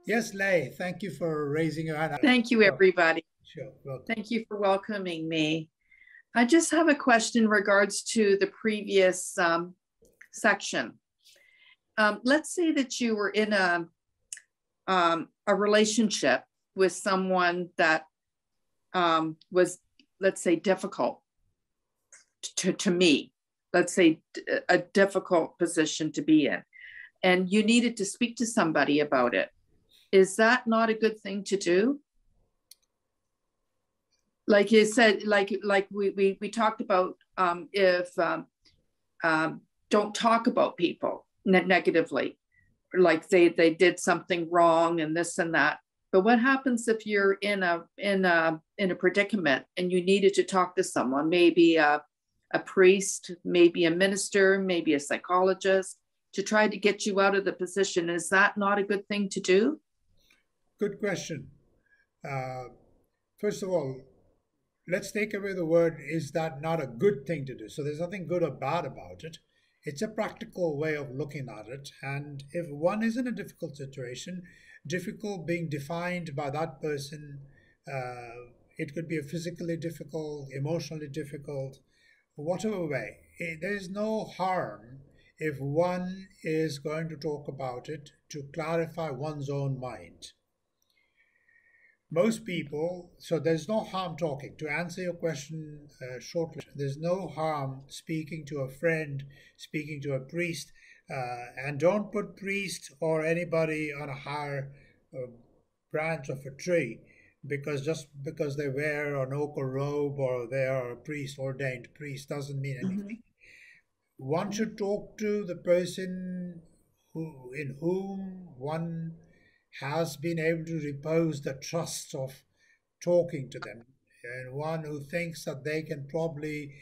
Yes, Lay, thank you for raising your hand. Thank you, Oh, everybody. sure, welcome. Thank you for welcoming me. I just have a question in regards to the previous section. Let's say that you were in a relationship with someone that was, let's say, difficult to me. Let's say a difficult position to be in, and you needed to speak to somebody about it. Is that not a good thing to do? Like you said, like we talked about, if don't talk about people negatively, like they did something wrong and this and that. But what happens if you're in a predicament and you needed to talk to someone, maybe a priest, maybe a minister, maybe a psychologist, to try to get you out of the position? Is that not a good thing to do? Good question. Uh, First of all, let's take away the word, is that not a good thing to do? So there's nothing good or bad about it. It's a practical way of looking at it. And if one is in a difficult situation, difficult being defined by that person, it could be a physically difficult, emotionally difficult, whatever way. There is no harm if one is going to talk about it to clarify one's own mind. Most people, so there's no harm talking. To answer your question shortly, there's no harm speaking to a friend, speaking to a priest, and don't put priest or anybody on a higher uh, branch of a tree because just because they wear an ochre robe or they are a priest, ordained priest, doesn't mean anything. Mm-hmm. One should talk to the person in whom one has been able to repose the trust of talking to them, and one who thinks that they can probably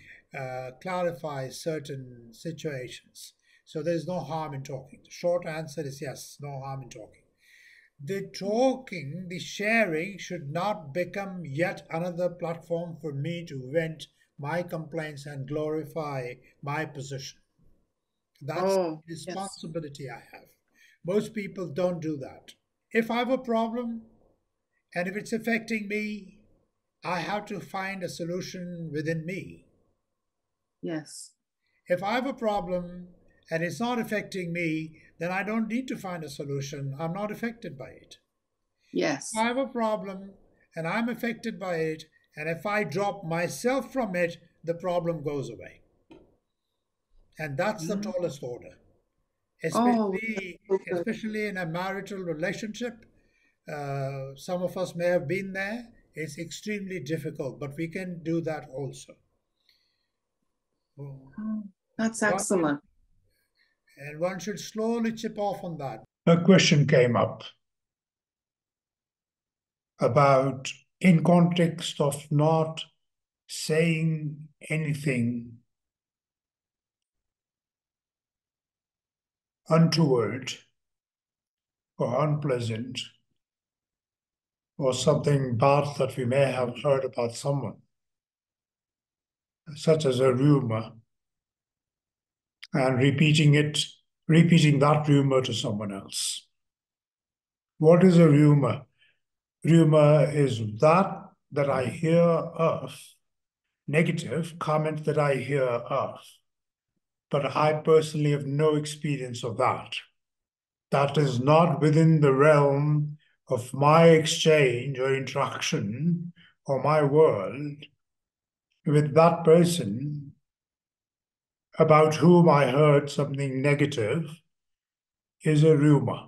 clarify certain situations. So there's no harm in talking. The short answer is yes, no harm in talking. The talking, the sharing should not become yet another platform for me to vent my complaints and glorify my position. That's Oh, the yes. responsibility I have. Most people don't do that. If I have a problem and if it's affecting me, I have to find a solution within me. Yes. If I have a problem and it's not affecting me, then I don't need to find a solution. I'm not affected by it. If Yes. I have a problem and I'm affected by it, and if I drop myself from it, the problem goes away. And that's the Mm. tallest order. Oh, Especially, so good. especially in a marital relationship. Some of us may have been there. It's extremely difficult, but we can do that also. Oh, that's One should, excellent. and one should slowly chip off on that. A question came up about, in context of not saying anything untoward or unpleasant or something bad that we may have heard about someone, such as a rumor, and repeating that rumor to someone else. What is a rumor? Rumor is that I hear of, negative comment that I hear of, but I personally have no experience of that. That is not within the realm of my exchange or interaction or my world with that person about whom I heard something negative is a rumor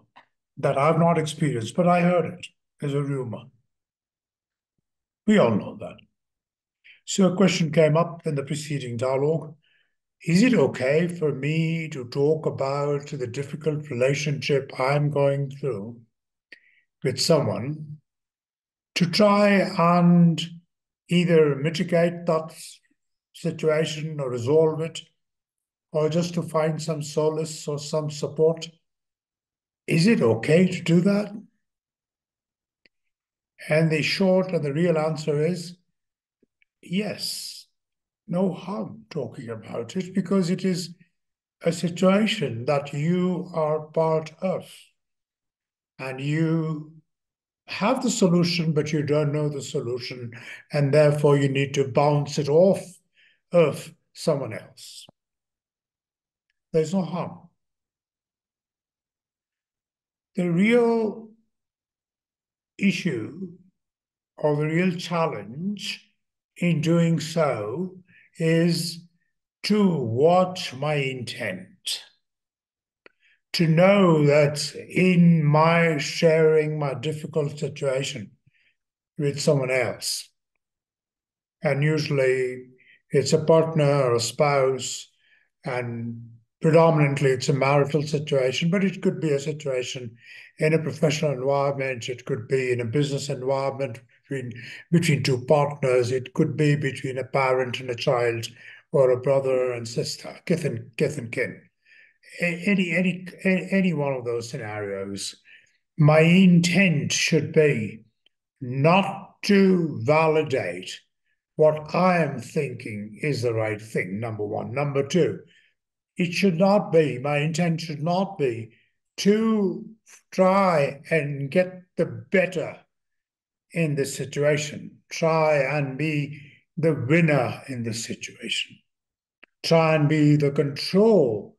that I've not experienced, but I heard it as a rumor. We all know that. So a question came up in the preceding dialogue. Is it okay for me to talk about the difficult relationship I'm going through with someone to try and either mitigate that situation or resolve it, or just to find some solace or some support? Is it okay to do that? And the short and the real answer is yes. No harm talking about it because it is a situation that you are part of. and you have the solution, but you don't know the solution, and therefore you need to bounce it off of someone else. There's no harm. The real issue or the real challenge in doing so is to watch my intent. To know that in my sharing my difficult situation with someone else, and usually it's a partner or a spouse, and predominantly it's a marital situation, but it could be a situation in a professional environment, it could be in a business environment between two partners, it could be between a parent and a child, or a brother and sister, kith and kin. Any one of those scenarios, my intent should be not to validate what I am thinking is the right thing, number one. Number two, it should not be, my intent should not be to try and get the better in this situation, try and be the winner in this situation, try and be the control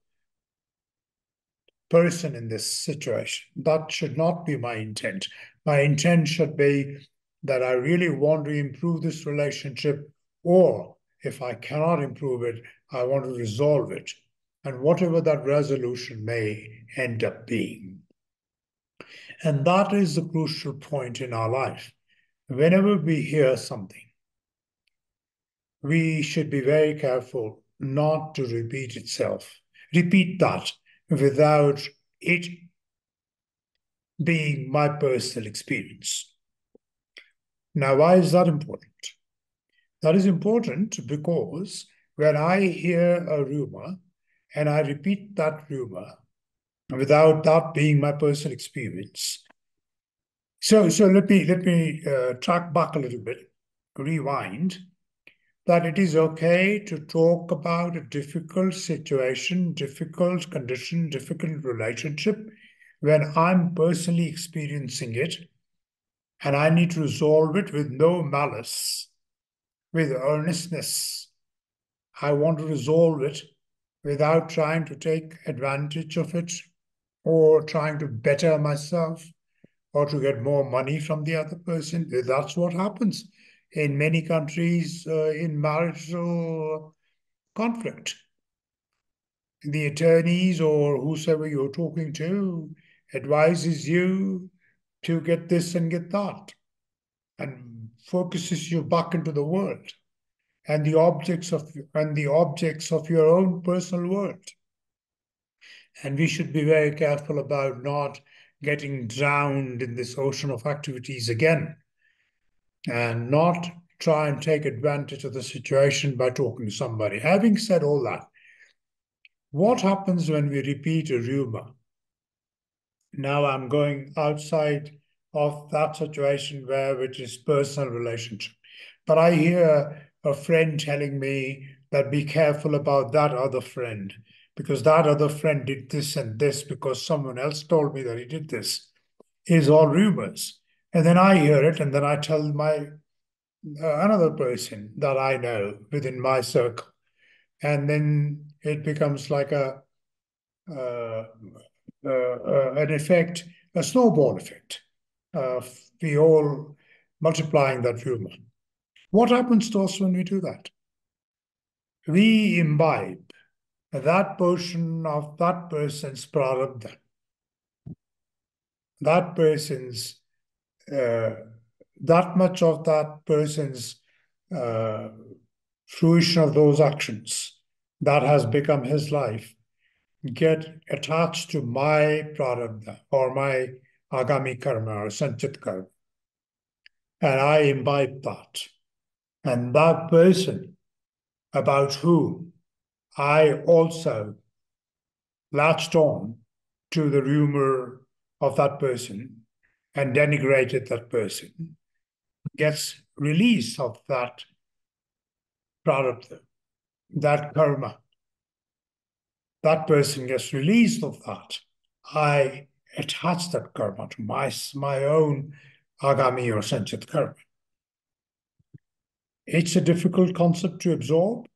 person in this situation. That should not be my intent. My intent should be that I really want to improve this relationship, or if I cannot improve it, I want to resolve it. And whatever that resolution may end up being. And that is the crucial point in our life. Whenever we hear something, we should be very careful not to repeat that without it being my personal experience. Now, why is that important? That is important because when I hear a rumor and I repeat that rumor without that being my personal experience. So let me track back a little bit, rewind, that it is okay to talk about a difficult situation, difficult condition, difficult relationship when I'm personally experiencing it, and I need to resolve it with no malice, with earnestness. I want to resolve it without trying to take advantage of it or trying to better myself or to get more money from the other person. That's what happens in many countries in marital conflict. The attorneys or whosoever you're talking to advises you to get this and get that, and focuses you back into the world and the objects of your own personal world. And we should be very careful about not getting drowned in this ocean of activities again, and not try and take advantage of the situation by talking to somebody. Having said all that, what happens when we repeat a rumor? Now I'm going outside of that situation which is personal relationship. But I hear a friend telling me that be careful about that other friend, because that other friend did this and this because someone else told me that he did this. Is all rumors. And then I hear it, and then I tell my another person that I know within my circle. And then it becomes like an effect, a snowball effect. We all multiplying that rumor. What happens to us when we do that? We imbibe that portion of that person's prarabdha, that person's, that much of that person's fruition of those actions that has become his life get attached to my prarabdha or my agami karma or sanchit karma. And I imbibe that. And that person about whom I also latched on to the rumor of that person and denigrated that person gets release of that prarabdha, that karma. That person gets released of that. I attach that karma to my own agami or sanchit karma. It's a difficult concept to absorb,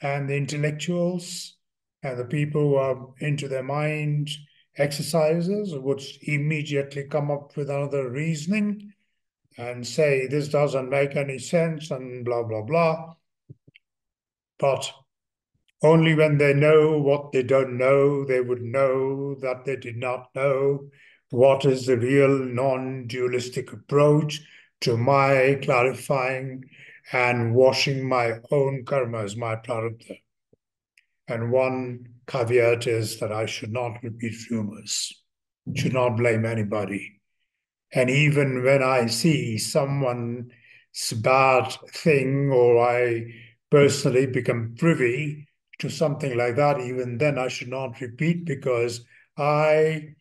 and the intellectuals and the people who are into their mind exercises would immediately come up with another reasoning and say this doesn't make any sense and blah, blah, blah. But only when they know what they don't know, they would know that they did not know what is the real non-dualistic approach to my clarifying and washing my own karmas, my prarabdha. And one caveat is that I should not repeat rumors, should not blame anybody. And even when I see someone's bad thing, or I personally become privy to something like that, even then I should not repeat, because I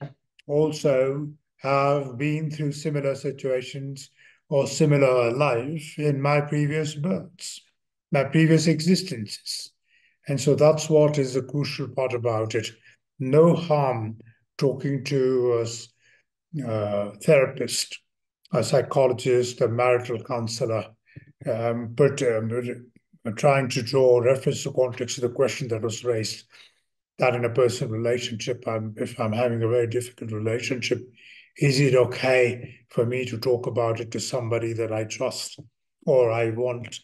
also have been through similar situations or similar life in my previous births, my previous existences. And so that's what is the crucial part about it. No harm talking to a therapist, a psychologist, a marital counselor, but trying to draw reference to context to the question that was raised, that in a personal relationship, if I'm having a very difficult relationship, is it okay for me to talk about it to somebody that I trust or I want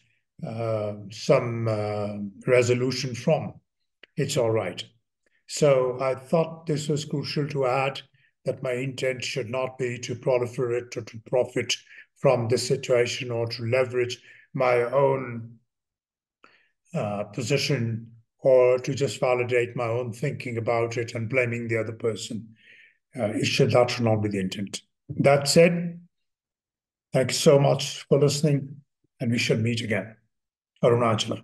some resolution from? It's all right. So I thought this was crucial to add, that my intent should not be to proliferate or to profit from this situation or to leverage my own position or to just validate my own thinking about it and blaming the other person. That should not be the intent. That said, thank you so much for listening, and we should meet again. Arunachala.